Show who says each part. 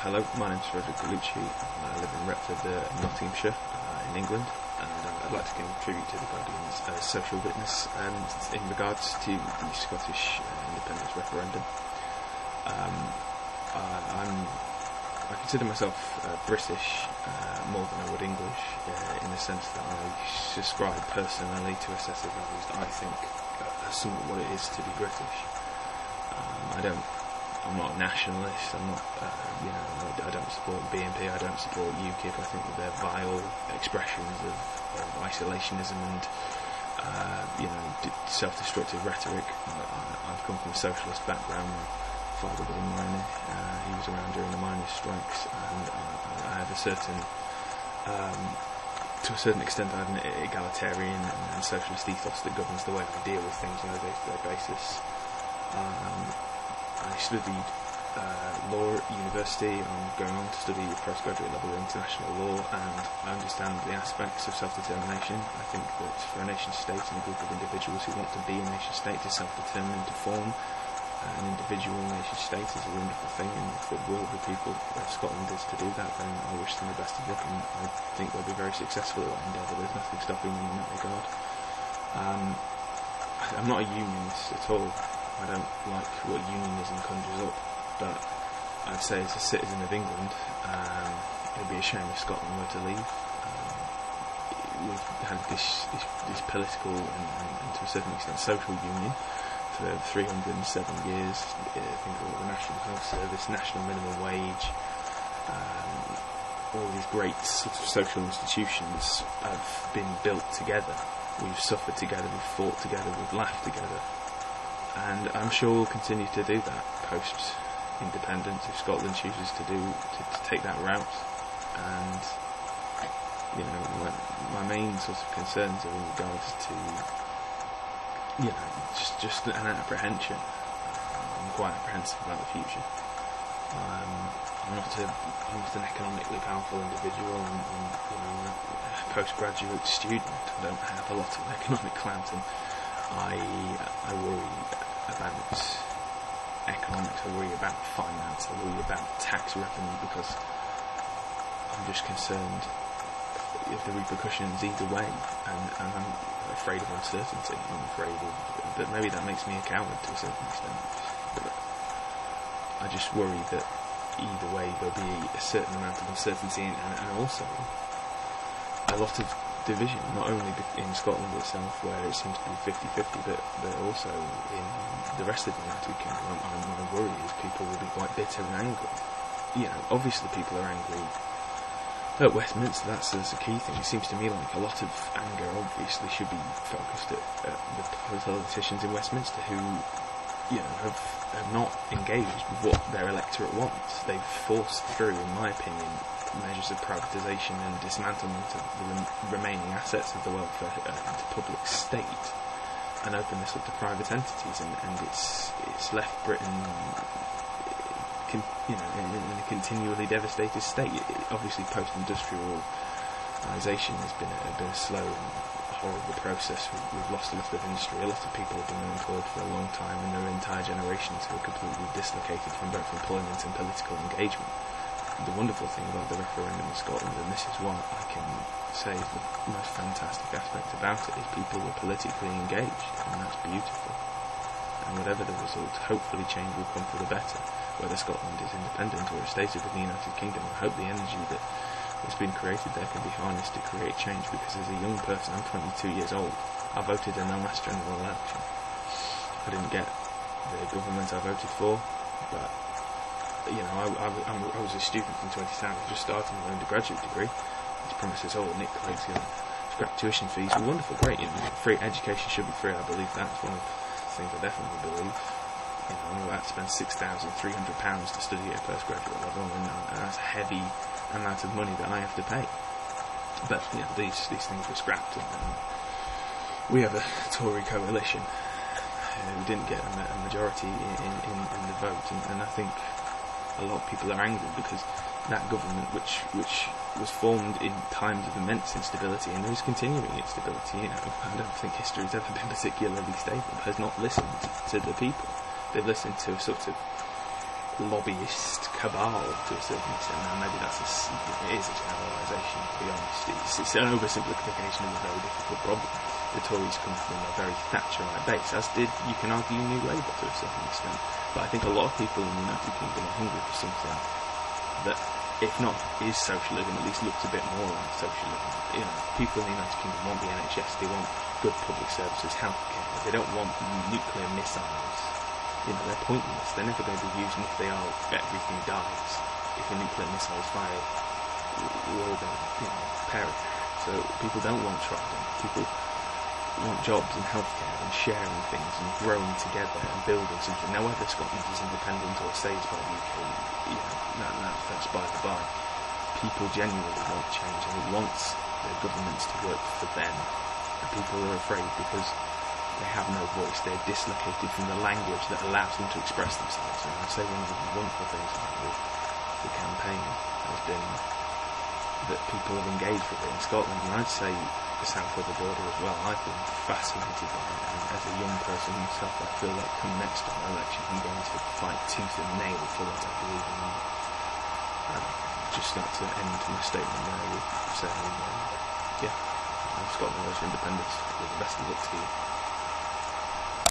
Speaker 1: Hello, my name's Frederick Gallucci. I live in Retford, Nottinghamshire, in England, and I'd like to contribute to the Guardian's social witness in regards to the Scottish independence referendum. I consider myself British more than I would English, in the sense that I subscribe personally to a set of values that I think are somewhat what it is to be British. I'm not a nationalist. I'm not, I don't support BNP. I don't support UKIP. I think that they're vile expressions of isolationism and, self-destructive rhetoric. I've come from a socialist background. My father was a miner. He was around during the miners' strikes, and I have a certain, to a certain extent, I have an egalitarian and socialist ethos that governs the way I deal with things on a day-to-day basis. I studied law at university. I'm going on to study postgraduate level international law, and I understand the aspects of self-determination. I think that for a nation-state and a group of individuals who want to be a nation-state, to self-determine, to form an individual nation-state is a wonderful thing, and if the will of the people of Scotland is to do that, then I wish them the best of luck, and I think they'll be very successful at that endeavour. There's nothing stopping them in that regard. I'm not a unionist at all. I don't like what unionism conjures up, but I'd say as a citizen of England, it would be a shame if Scotland were to leave. We've had this political and to a certain extent social union for 307 years. Think of the National Health Service, National Minimum Wage, all these great sort of social institutions have been built together. We've suffered together, we've fought together, we've laughed together. And I'm sure we'll continue to do that post-independence if Scotland chooses to take that route. And my main sort of concerns are in regards to just an apprehension. I'm quite apprehensive about the future. I'm not an economically powerful individual. I'm a postgraduate student. I don't have a lot of economic clout, and I worry about economics, I worry about finance, I worry about tax revenue, because I'm just concerned of the repercussions either way, and I'm afraid of uncertainty. I'm afraid that maybe that makes me a coward to a certain extent, but I just worry that either way there'll be a certain amount of uncertainty and also a lot of division, not only in Scotland itself, where it seems to be 50-50, but also in the rest of the United Kingdom. My worry is people will be quite bitter and angry. Obviously people are angry at Westminster. That's a key thing. It seems to me like a lot of anger obviously should be focused at the politicians in Westminster who, have not engaged with what their electorate wants. They've forced through, in my opinion, measures of privatisation and dismantlement of the remaining assets of the welfare public state, and open this up to private entities, and it's left Britain in a continually devastated state. Obviously, post-industrialisation has been a slow and horrible process. We've lost a lot of industry. A lot of people have been unemployed for a long time, and there are entire generations who are completely dislocated from both employment and political engagement. The wonderful thing about the referendum in Scotland, and this is what I can say is the most fantastic aspect about it, is people were politically engaged, and that's beautiful. And whatever the result, hopefully change will come for the better. Whether Scotland is independent or a state of the United Kingdom, I hope the energy that has been created there can be harnessed to create change, because as a young person, I'm 22 years old, I voted in the last general election. I didn't get the government I voted for, but I was a student in 2010. I was just starting my undergraduate degree. These promises, Nick Clegg's going to scrap tuition fees were wonderful, great. Free education should be free. I believe that's one of the things I definitely believe. I had to spend £6,300 to study at a postgraduate level, and that's a heavy amount of money that I have to pay. But these things were scrapped, and we have a Tory coalition who didn't get a majority in the vote, and I think a lot of people are angry because that government, which was formed in times of immense instability, and there is continuing instability, I don't think history has ever been particularly stable, has not listened to the people. They've listened to a sort of lobbyist cabal to a certain extent. Now maybe it is a generalisation, to be honest. It's an oversimplification of a very difficult problem. The Tories come from a very Thatcherite base, as did, you can argue, New Labour to a certain extent. But I think a lot of people in the United Kingdom are hungry for something that, if not is socialism, at least looks a bit more like socialism. You know, people in the United Kingdom want the NHS, they want good public services, healthcare. They don't want nuclear missiles. You know, they're pointless. They're never going to be used, and if they are, everything dies. If a nuclear missile is fired, we're all going to, perish. So people don't want Trident. People want jobs and healthcare and sharing things and growing together and building something. Now, whether Scotland is independent or stays by the UK, that's by the by. People genuinely want change, and they want their governments to work for them. And people are afraid because they have no voice. They're dislocated from the language that allows them to express themselves. And I'd say one of the wonderful things about the campaign has been that people have engaged with it in Scotland, and I'd say the south of the border as well. I've been fascinated by it, and as a young person myself, I feel like come next time election I'm going to fight tooth and nail for what I believe in. I'd just like to end my statement there with saying, Scotland owes independence. With the best of luck to you.